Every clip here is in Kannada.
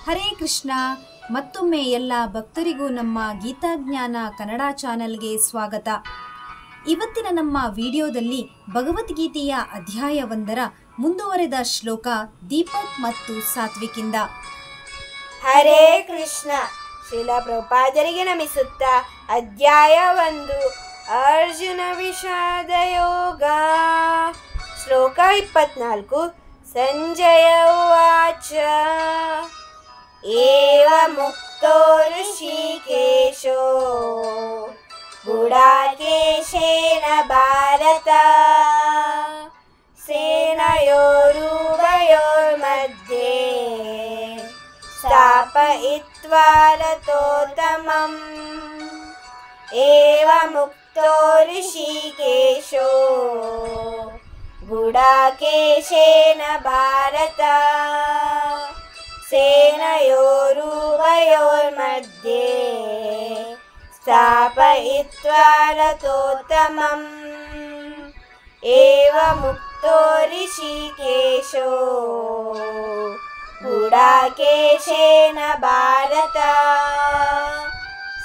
ಹರೇ ಕೃಷ್ಣ. ಮತ್ತೊಮ್ಮೆ ಎಲ್ಲ ಭಕ್ತರಿಗೂ ನಮ್ಮ ಗೀತಾಜ್ಞಾನ ಕನ್ನಡ ಚಾನೆಲ್ಗೆ ಸ್ವಾಗತ. ಇವತ್ತಿನ ನಮ್ಮ ವಿಡಿಯೋದಲ್ಲಿ ಭಗವದ್ಗೀತೆಯ ಅಧ್ಯಾಯ 1ರ ಮುಂದುವರೆದ ಶ್ಲೋಕ ದೀಪಕ್ ಮತ್ತು ಸಾತ್ವಿಕಿಂದ. ಹರೇ ಕೃಷ್ಣ. ಶ್ರೀಲ ಪ್ರಭುಪಾದರಿಗೆ ನಮಿಸುತ್ತಾ ಅಧ್ಯಾಯ 1 ಅರ್ಜುನ ವಿಷಾದ ಯೋಗ. ಶ್ಲೋಕ 24. ಸಂಜಯ ಉವಾಚ ಏವ ಮುಕ್ತೋ ಋಷಿಕೇಶೋ ಗುಡಾಕೇಶೇನ ಭಾರತ ಸೇನಯೋರುಭಯೋರ್ಮಧ್ಯೆ ಸ್ಥಾಪಯಿತ್ವಾ ರಥೋತ್ತಮಂ. ಏವ ಮುಕ್ತೋ ಋಷಿಕೇಶೋ ಗುಡಾಕೇಶೇನ ಭಾರತ ಸೇನಯೋರುಭಯೋರ್ಮಧ್ಯೆ ಸ್ಥಾಪಯಿತ್ವಾ ರಥೋತ್ತಮಂ. ಏವ ಮುಕ್ತೋ ಋಷಿಕೇಶೋ ಗುಡಾಕೇಶೇನ ಭಾರತ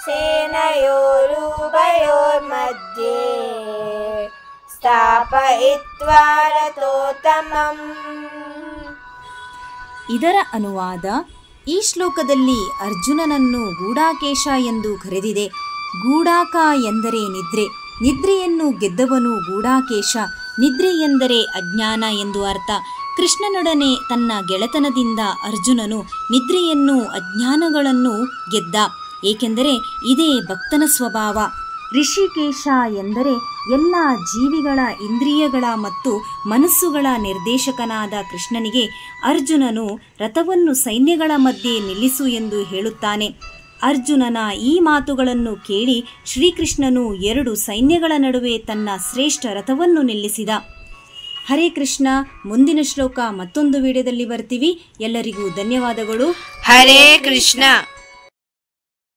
ಸೇನಯೋರುಭಯೋರ್ಮಧ್ಯೆ ಸ್ಥಾಪಯಿತ್ವಾ ರಥೋತ್ತಮಂ. ಇದರ ಅನುವಾದ: ಈ ಶ್ಲೋಕದಲ್ಲಿ ಅರ್ಜುನನನ್ನು ಗೂಢಾಕೇಶ ಎಂದು ಕರೆದಿದೆ. ಗೂಢಾಕ ಎಂದರೆ ನಿದ್ರೆ, ನಿದ್ರೆಯನ್ನು ಗೆದ್ದವನು ಗೂಢಾಕೇಶ. ನಿದ್ರೆ ಎಂದರೆ ಅಜ್ಞಾನ ಎಂದು ಅರ್ಥ. ಕೃಷ್ಣನೊಡನೆ ತನ್ನ ಗೆಳೆತನದಿಂದ ಅರ್ಜುನನು ನಿದ್ರೆಯನ್ನು ಅಜ್ಞಾನಗಳನ್ನು ಗೆದ್ದ, ಏಕೆಂದರೆ ಇದೇ ಭಕ್ತನ ಸ್ವಭಾವ. ಋಷಿಕೇಶ ಎಂದರೆ ಎಲ್ಲ ಜೀವಿಗಳ ಇಂದ್ರಿಯಗಳ ಮತ್ತು ಮನಸ್ಸುಗಳ ನಿರ್ದೇಶಕನಾದ ಕೃಷ್ಣನಿಗೆ ಅರ್ಜುನನು ರಥವನ್ನು ಸೈನ್ಯಗಳ ಮಧ್ಯೆ ನಿಲ್ಲಿಸು ಎಂದು ಹೇಳುತ್ತಾನೆ. ಅರ್ಜುನನ ಈ ಮಾತುಗಳನ್ನು ಕೇಳಿ ಶ್ರೀಕೃಷ್ಣನು 2 ಸೈನ್ಯಗಳ ನಡುವೆ ತನ್ನ ಶ್ರೇಷ್ಠ ರಥವನ್ನು ನಿಲ್ಲಿಸಿದ. ಹರೇ ಕೃಷ್ಣ. ಮುಂದಿನ ಶ್ಲೋಕ ಮತ್ತೊಂದು ವಿಡಿಯೋದಲ್ಲಿ ಬರ್ತೀವಿ. ಎಲ್ಲರಿಗೂ ಧನ್ಯವಾದಗಳು. ಹರೇ ಕೃಷ್ಣ.